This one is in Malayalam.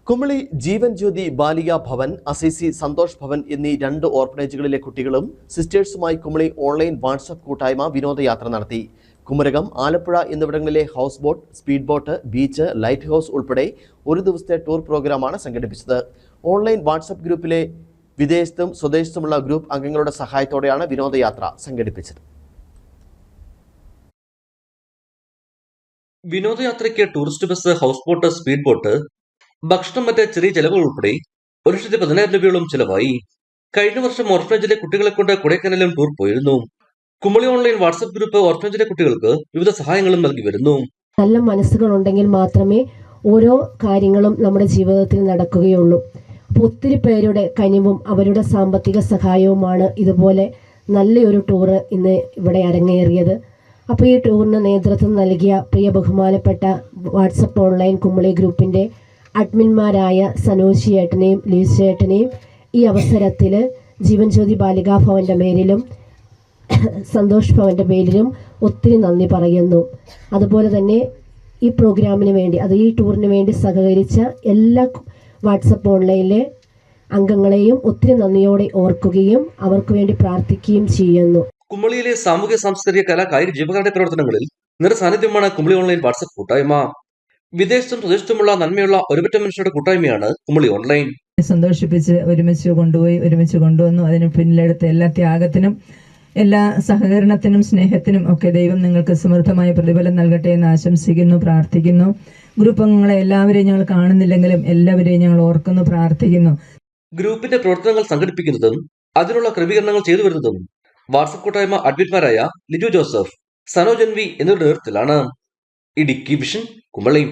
കുമളി ജീവൻ ജ്യോതി ബാലിക ഭവൻ, അസിസി സന്തോഷ് ഭവൻ എന്നീ 2 ഓർഫനേജുകളിലെ കുട്ടികളും സിസ്റ്റേഴ്സുമായി കുമളി ഓൺലൈൻ വാട്സ്ആപ്പ് കൂട്ടായ്മ വിനോദയാത്ര നടത്തി. കുമരകം, ആലപ്പുഴ എന്നിവിടങ്ങളിലെ house boat, speed boat, beach, light house ഉൾപ്പെടെ ഒരു ദിവസത്തെ ടൂർ പ്രോഗ്രാമാണ് സംഘടിപ്പിച്ചത്. ഓൺലൈൻ വാട്സ്ആപ്പ് ഗ്രൂപ്പിലെ വിദേശത്തും സ്വദേശത്തുമുള്ള ഗ്രൂപ്പ് അംഗങ്ങളുടെ സഹായത്തോടെയാണ് വിനോദയാത്ര സംഘടിപ്പിച്ചത്. വിനോദയാത്രയ്ക്ക് tourist bus, houseboat, speedboat, ഭക്ഷണം, മറ്റ് ചെറിയ ചെലവുകൾ ഉൾപ്പെടെ 1,10,000 രൂപയോളം ചെലവായി. കഴിഞ്ഞ വർഷം ഓർഫനേജിലെ കുട്ടികളെ കൊണ്ട് കൊടൈക്കനാലിലും ടൂർ പോയിരുന്നു. കുമളി ഓൺലൈൻ വാട്സ്ആപ്പ് ഗ്രൂപ്പ് ഓർഫനേജിലെ കുട്ടികൾക്ക് വിവിധ സഹായങ്ങളും നൽകി വരുന്നു. നല്ല മനസ്സുകൾ ഉണ്ടെങ്കിൽ മാത്രമേ ഓരോ കാര്യങ്ങളും നമ്മുടെ ജീവിതത്തിൽ നടക്കുകയുള്ളൂ. അപ്പോൾ ഒത്തിരി പേരുടെ കനിവും അവരുടെ സാമ്പത്തിക സഹായവുമാണ് ഇതുപോലെ നല്ലൊരു ടൂറ് ഇന്ന് ഇവിടെ അരങ്ങേറിയത്. അപ്പോൾ ഈ ടൂറിന് നേതൃത്വം നൽകിയ പ്രിയ ബഹുമാനപ്പെട്ട വാട്സപ്പ് ഓൺലൈൻ കുമളി ഗ്രൂപ്പിൻ്റെ അഡ്മിന്മാരായ സനോജ് ചേട്ടനെയും ലീസ് ചേട്ടനെയും ഈ അവസരത്തിൽ ജീവൻ ജ്യോതി ബാലികാ ഭവൻ്റെ പേരിലും സന്തോഷ് ഭവൻ്റെ പേരിലും ഒത്തിരി നന്ദി പറയുന്നു. അതുപോലെ തന്നെ ഈ പ്രോഗ്രാമിന് വേണ്ടി, ഈ ടൂറിന് വേണ്ടി സഹകരിച്ച എല്ലാ വാട്സപ്പ് ഓൺലൈനിലെ അംഗങ്ങളെയും ഒത്തിരി നന്ദിയോടെ ഓർക്കുകയും അവർക്ക് വേണ്ടി പ്രാർത്ഥിക്കുകയും ചെയ്യുന്നു. കുമളിയിലെ സാമൂഹ്യ സാംസ്കാരിക കലാ കായിക ജീവകാരുടെ പ്രവർത്തനങ്ങളിൽ നിറസാന്നിധ്യമാണ് കുമളി ഓൺലൈൻ വാട്സ്ആപ്പ് കൂട്ടായ്മ. വിദേശത്തും സ്വദേശത്തുമുള്ള നന്മയുള്ള ഒരുപറ്റം മനുഷ്യരുടെ കൂട്ടായ്മയാണ് കുമളി ഓൺലൈൻ. സന്തോഷിപ്പിച്ച് ഒരുമിച്ച് കൊണ്ടുവന്നു. അതിന് പിന്നിലെടുത്ത എല്ലാ ത്യാഗത്തിനും, എല്ലാ സഹകരണത്തിനും, സ്നേഹത്തിനും ഒക്കെ ദൈവം നിങ്ങൾക്ക് സമൃദ്ധമായ പ്രതിഫലം നൽകട്ടെ എന്ന് ആശംസിക്കുന്നു, പ്രാർത്ഥിക്കുന്നു. ഗ്രൂപ്പ് അംഗങ്ങളെ എല്ലാവരെയും ഞങ്ങൾ കാണുന്നില്ലെങ്കിലും എല്ലാവരെയും ഞങ്ങൾ ഓർക്കുന്നു, പ്രാർത്ഥിക്കുന്നു. ഗ്രൂപ്പിന്റെ പ്രവർത്തനങ്ങൾ സംഘടിപ്പിക്കുന്നതും അതിനുള്ള ക്രമീകരണങ്ങൾ ചെയ്തു വരുന്നതും വാട്സ്ആപ്പ് കൂട്ടായ്മ അഡ്മിന്മാരായ ലിജു ജോസഫ്, സനോജ് എൻവി എന്നിവരുടെ നേതൃത്വത്തിലാണ്. ഇടുക്കി വിഷൻ, കുമളി.